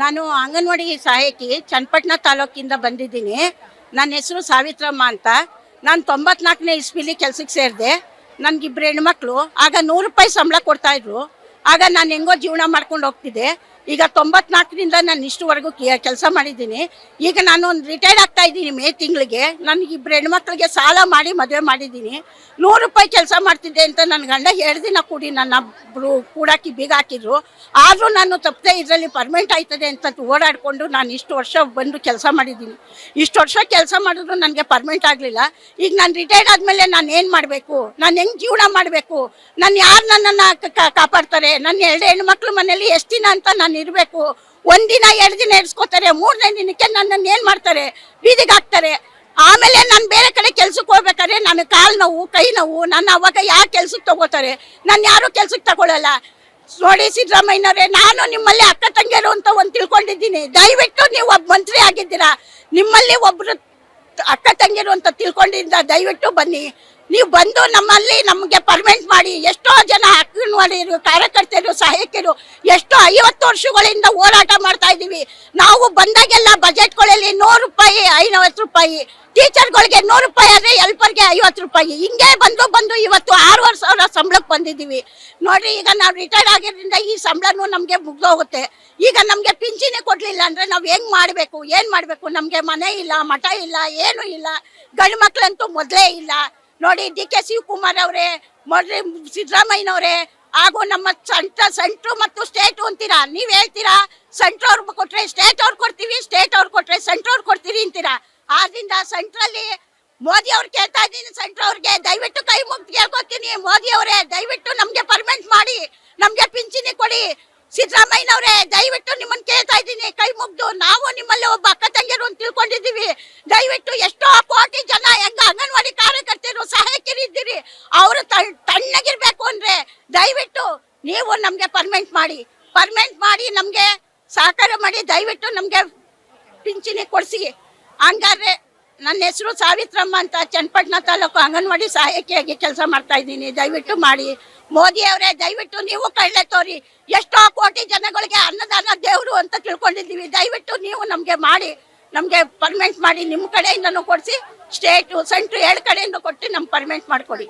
ನಾನು ಅಂಗನವಾಡಿ ಸಹಾಯಕಿ ಚನ್ನಪಟ್ಟಣ ತಾಲೂಕಿಂದ ಬಂದಿದ್ದೀನಿ. ನನ್ನ ಹೆಸರು ಸಾವಿತ್ರಮ್ಮ ಅಂತ. ನಾನು 94ನೇ ಇಸ್ವಿಲಿ ಕೆಲಸಕ್ಕೆ ಸೇರಿದೆ. ನನಗಿಬ್ಬರು ಹೆಣ್ಮಕ್ಳು. ಆಗ 100 ರೂಪಾಯಿ ಸಂಬಳ ಕೊಡ್ತಾಯಿದ್ರು. ಆಗ ನಾನು ಹೆಂಗೋ ಜೀವನ ಮಾಡ್ಕೊಂಡು ಹೋಗ್ತಿದ್ದೆ. ಈಗ 94ರಿಂದ ನಾನು ಇಷ್ಟುವರೆಗೂ ಕೆಲಸ ಮಾಡಿದ್ದೀನಿ. ಈಗ ನಾನು ರಿಟೈರ್ಡ್ ಆಗ್ತಾ ಇದ್ದೀನಿ ಮೇ ತಿಂಗಳಿಗೆ. ನನಗಿಬ್ಬರು ಹೆಣ್ಮಕ್ಳಿಗೆ ಸಾಲ ಮಾಡಿ ಮದುವೆ ಮಾಡಿದ್ದೀನಿ. 100 ರೂಪಾಯಿ ಕೆಲಸ ಮಾಡ್ತಿದ್ದೆ ಅಂತ ನನ್ನ ಗಂಡ 2 ದಿನ ಕೂಡಿ ನನ್ನ ಕೂಡಾಕಿ ಬೀಗ ಹಾಕಿದ್ರು. ಆದರೂ ನಾನು ತಪ್ಪದೆ ಇದರಲ್ಲಿ ಪರ್ಮನೆಂಟ್ ಆಯ್ತದೆ ಅಂತ ಓಡಾಡಿಕೊಂಡು ನಾನು ಇಷ್ಟು ವರ್ಷ ಬಂದು ಕೆಲಸ ಮಾಡಿದ್ದೀನಿ. ಇಷ್ಟು ವರ್ಷ ಕೆಲಸ ಮಾಡಿದ್ರು ನನಗೆ ಪರ್ಮನೆಂಟ್ ಆಗಲಿಲ್ಲ. ಈಗ ನಾನು ರಿಟೈರ್ಡ್ ಆದಮೇಲೆ ನಾನು ಏನು ಮಾಡಬೇಕು, ನಾನು ಹೆಂಗೆ ಜೀವನ ಮಾಡಬೇಕು, ನಾನು ಯಾರು ನನ್ನನ್ನು ಕಾಪಾಡ್ತಾರೆ, ನನ್ನ 2 ಹೆಣ್ಮಕ್ಳು ಮನೇಲಿ ಎಷ್ಟು ದಿನ ಅಂತ ನಾನು ಇರಬೇಕು. 1 ದಿನ 2 ದಿನ ಇರಿಸ್ಕೋತಾರೆ, 3ನೇ ದಿನಕ್ಕೆ ನನ್ನನ್ನು ಏನು ಮಾಡ್ತಾರೆ, ಬೀದಿಗೆ ಹಾಕ್ತಾರೆ. ಆಮೇಲೆ ನಾನು ಬೇರೆ ಕಡೆ ಕೆಲ್ಸಕ್ಕೆ ಹೋಗ್ಬೇಕಾದ್ರೆ ನನಗೆ ಕಾಲು ನೋವು, ಕೈ ನೋವು. ನನ್ನ ಅವಾಗ ಯಾರು ಕೆಲ್ಸಕ್ಕೆ ತಗೋತಾರೆ, ನಾನು ಯಾರು ಕೆಲ್ಸಕ್ಕೆ ತಗೊಳ್ಳಲ್ಲ. ನೋಡಿ ಸಿದ್ದರಾಮಯ್ಯನವರೇ, ನಾನು ನಿಮ್ಮಲ್ಲಿ ಅಕ್ಕ ತಂಗಿಯರು ಅಂತ ಒಂದು ತಿಳ್ಕೊಂಡಿದ್ದೀನಿ. ದಯವಿಟ್ಟು ನೀವು ಒಬ್ಬ ಮಂತ್ರಿ ಆಗಿದ್ದೀರಾ, ನಿಮ್ಮಲ್ಲಿ ಒಬ್ರು ಅಕ್ಕ ತಂಗಿಯರು ಅಂತ ತಿಳ್ಕೊಂಡಿದ್ದ ದಯವಿಟ್ಟು ಬನ್ನಿ. ನೀವು ಬಂದು ನಮ್ಮಲ್ಲಿ ನಮಗೆ ಪರ್ಮನೆಂಟ್ ಮಾಡಿ. ಎಷ್ಟೋ ಜನ ಅಂಗನವಾಡಿಯರು, ಕಾರ್ಯಕರ್ತರು, ಸಹಾಯಕರು ಎಷ್ಟೋ 50 ವರ್ಷಗಳಿಂದ ಹೋರಾಟ ಮಾಡ್ತಾ ಇದ್ದೀವಿ. ನಾವು ಬಂದಾಗೆಲ್ಲ ಬಜೆಟ್ಗಳಲ್ಲಿ 100 ರೂಪಾಯಿ, 50 ರೂಪಾಯಿ, ಟೀಚರ್ಗಳಿಗೆ 100 ರೂಪಾಯಿ ಆದರೆ ಹೆಲ್ಪರ್ಗೆ 50 ರೂಪಾಯಿ, ಹಿಂಗೆ ಬಂದು ಇವತ್ತು 6,500 ಸಂಬಳಕ್ಕೆ ಬಂದಿದ್ದೀವಿ. ನೋಡ್ರಿ, ಈಗ ನಾವು ರಿಟೈರ್ಡ್ ಆಗಿರೋದ್ರಿಂದ ಈ ಸಂಬಳನೂ ನಮಗೆ ಮುಗ್ದೋಗುತ್ತೆ. ಈಗ ನಮಗೆ ಪಿಂಚಣಿ ಕೊಡಲಿಲ್ಲ ಅಂದರೆ ನಾವು ಹೆಂಗೆ ಮಾಡಬೇಕು, ಏನು ಮಾಡಬೇಕು? ನಮಗೆ ಮನೆ ಇಲ್ಲ, ಮಠ ಇಲ್ಲ, ಏನೂ ಇಲ್ಲ. ಗಂಡು ಮಕ್ಕಳಂತೂ ಮೊದಲೇ ಇಲ್ಲ. ನೋಡಿ, DK ಶಿವಕುಮಾರ್ ಅವರೇ, ಮೊದಲೇ ಸಿದ್ದರಾಮಯ್ಯನವರೇ, ಹಾಗೂ ನಮ್ಮ ಸೆಂಟ್ರು ಮತ್ತು ಸ್ಟೇಟು ಅಂತೀರಾ. ನೀವು ಹೇಳ್ತೀರಾ ಸೆಂಟ್ರ್ ಅವ್ರು ಕೊಟ್ಟರೆ ಸ್ಟೇಟ್ ಅವ್ರು ಕೊಡ್ತೀವಿ, ಸ್ಟೇಟ್ ಅವ್ರು ಕೊಟ್ಟರೆ ಸೆಂಟ್ರ್ ಅವ್ರು ಕೊಡ್ತೀರಿ ಅಂತೀರಾ. ಆದ್ದರಿಂದ ಸೆಂಟ್ರಲ್ಲಿ ಮೋದಿ ಅವ್ರು ಕೇಳ್ತಾ ಇದ್ದೀನಿ, ಸೆಂಟ್ರ್ ಅವ್ರಿಗೆ ದಯವಿಟ್ಟು ಕೈ ಮುಗ್ದು ಕೇಳ್ಕೊತೀನಿ. ಮೋದಿ ಅವರೇ, ದಯವಿಟ್ಟು ನಮಗೆ ಪರ್ಮನೆಂಟ್ ಮಾಡಿ, ನಮಗೆ ಪಿಂಚಣಿ ಕೊಡಿ. ಸಿದ್ದರಾಮಯ್ಯನವರೇ, ದಯವಿಟ್ಟು ನಿಮ್ಮನ್ನು ಕೇಳ್ತಾ ಇದ್ದೀನಿ, ಕೈ ಮುಗ್ದು. ನಾವು ನಿಮ್ಮಲ್ಲಿ ಒಬ್ಬ ಅಕ್ಕ ತಂಗಿಯರು ಅಂತ ತಿಳ್ಕೊಂಡಿದ್ದೀವಿ. ದಯವಿಟ್ಟು ಎಷ್ಟೋ ಕೋಟಿ ಜನ ಹೆಂಗ ಅಂಗನವಾಡಿ ಕಾರ್ಯಕರ್ತರು, ಸಹಾಯಕರಿದ್ದೀರಿ, ಅವರು ತಣ್ಣಗಿರ್ಬೇಕು ಅಂದರೆ ದಯವಿಟ್ಟು ನೀವು ನಮಗೆ ಪರ್ಮನೆಂಟ್ ಮಾಡಿ ನಮಗೆ ಸಹಕಾರ ಮಾಡಿ. ದಯವಿಟ್ಟು ನಮಗೆ ಪಿಂಚಣಿ ಕೊಡಿಸಿ. ಹಂಗಾದ್ರೆ ನನ್ನ ಹೆಸರು ಸಾವಿತ್ರಮ್ಮ ಅಂತ, ಚನ್ನಪಟ್ಟಣ ತಾಲೂಕು ಅಂಗನವಾಡಿ ಸಹಾಯಕಿಯಾಗಿ ಕೆಲಸ ಮಾಡ್ತಾ ಇದ್ದೀನಿ. ದಯವಿಟ್ಟು ಮಾಡಿ. ಮೋದಿ ಅವರೇ, ದಯವಿಟ್ಟು ನೀವು ಕಳ್ಳೆ ತೋರಿ. ಎಷ್ಟೋ ಕೋಟಿ ಜನಗಳಿಗೆ ಅನ್ನದಾನ ದೇವರು ಅಂತ ತಿಳ್ಕೊಂಡಿದ್ದೀವಿ. ದಯವಿಟ್ಟು ನೀವು ನಮಗೆ ಮಾಡಿ, ನಮಗೆ ಪರ್ಮನೆಂಟ್ ಮಾಡಿ. ನಿಮ್ಮ ಕಡೆಯಿಂದನೂ ಕೊಡಿಸಿ, ಸ್ಟೇಟು ಸೆಂಟ್ರು 2 ಕಡೆಯಿಂದ ಕೊಟ್ಟು ನಮ್ಗೆ ಪರ್ಮನೆಂಟ್ ಮಾಡಿಕೊಡಿ.